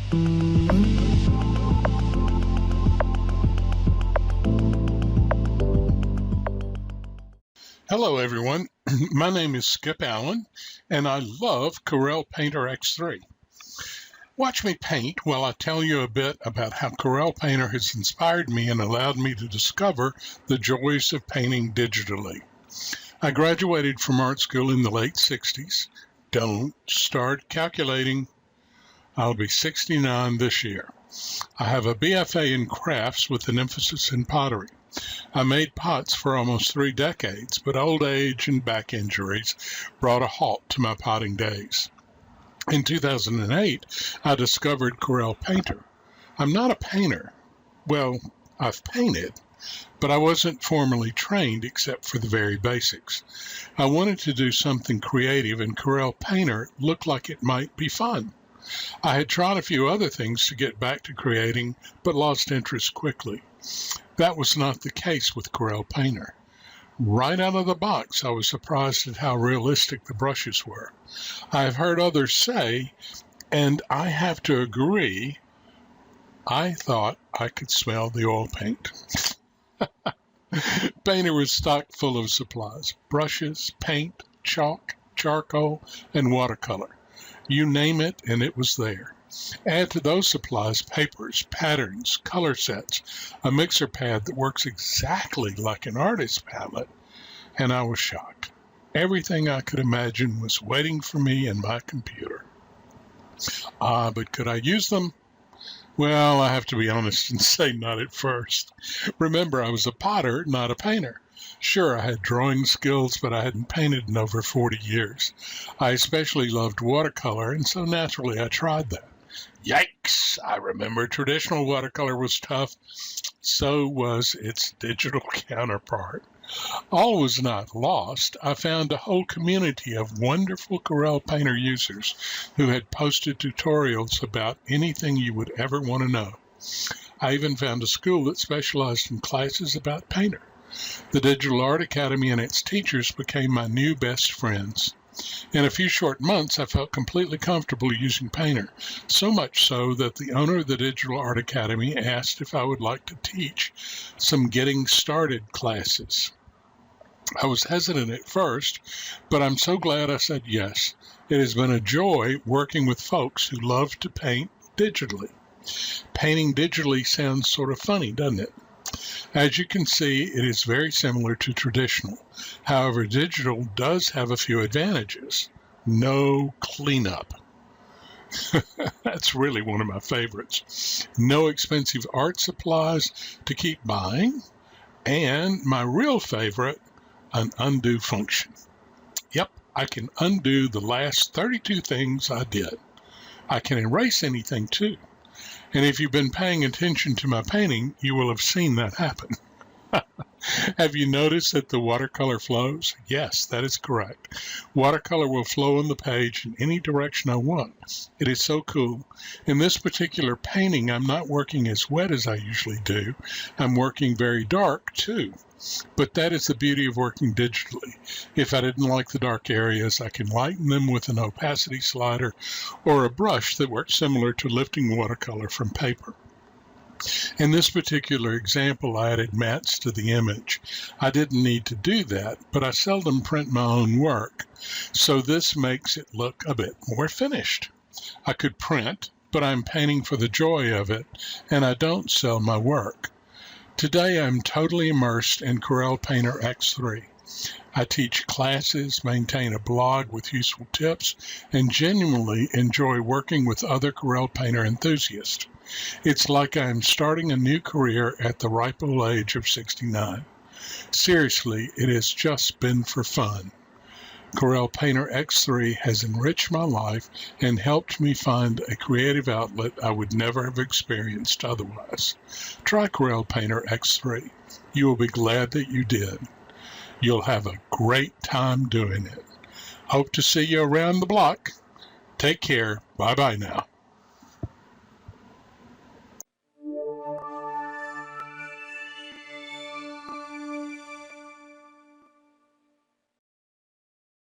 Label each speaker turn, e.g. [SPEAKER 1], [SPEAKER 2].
[SPEAKER 1] Hello everyone, my name is Skip Allen and I love Corel Painter X3. Watch me paint while I tell you a bit about how Corel Painter has inspired me and allowed me to discover the joys of painting digitally. I graduated from art school in the late 60s. Don't start calculating. I'll be 69 this year. I have a BFA in crafts with an emphasis in pottery. I made pots for almost 3 decades, but old age and back injuries brought a halt to my potting days. In 2008, I discovered Corel Painter. I'm not a painter. Well, I've painted, but I wasn't formally trained except for the very basics. I wanted to do something creative, and Corel Painter looked like it might be fun. I had tried a few other things to get back to creating, but lost interest quickly. That was not the case with Corel Painter. Right out of the box, I was surprised at how realistic the brushes were. I have heard others say, and I have to agree, I thought I could smell the oil paint. Painter was stocked full of supplies: brushes, paint, chalk, charcoal, and watercolor. You name it, and it was there. Add to those supplies papers, patterns, color sets, a mixer pad that works exactly like an artist's palette, and I was shocked. Everything I could imagine was waiting for me in my computer. But could I use them? Well, I have to be honest and say not at first. Remember, I was a potter, not a painter. Sure, I had drawing skills, but I hadn't painted in over 40 years. I especially loved watercolor, and so naturally I tried that. Yikes! I remember traditional watercolor was tough. So was its digital counterpart. All was not lost. I found a whole community of wonderful Corel Painter users who had posted tutorials about anything you would ever want to know. I even found a school that specialized in classes about Painter. The Digital Art Academy and its teachers became my new best friends. In a few short months, I felt completely comfortable using Painter, so much so that the owner of the Digital Art Academy asked if I would like to teach some getting started classes. I was hesitant at first, but I'm so glad I said yes. It has been a joy working with folks who love to paint digitally. Painting digitally sounds sort of funny, doesn't it? As you can see, it is very similar to traditional. However, digital does have a few advantages. No cleanup. That's really one of my favorites. No expensive art supplies to keep buying. And my real favorite, an undo function. Yep, I can undo the last 32 things I did. I can erase anything too. And if you've been paying attention to my painting, you will have seen that happen. Have you noticed that the watercolor flows? Yes, that is correct. Watercolor will flow on the page in any direction I want. It is so cool. In this particular painting, I'm not working as wet as I usually do. I'm working very dark too. But that is the beauty of working digitally. If I didn't like the dark areas, I can lighten them with an opacity slider or a brush that works similar to lifting watercolor from paper. In this particular example, I added mats to the image. I didn't need to do that, but I seldom print my own work, so this makes it look a bit more finished. I could print, but I'm painting for the joy of it, and I don't sell my work. Today, I'm totally immersed in Corel Painter X3. I teach classes, maintain a blog with useful tips, and genuinely enjoy working with other Corel Painter enthusiasts. It's like I'm starting a new career at the ripe old age of 69. Seriously, it has just been for fun. Corel Painter X3 has enriched my life and helped me find a creative outlet I would never have experienced otherwise. Try Corel Painter X3. You will be glad that you did. You'll have a great time doing it. Hope to see you around the block. Take care. Bye-bye now.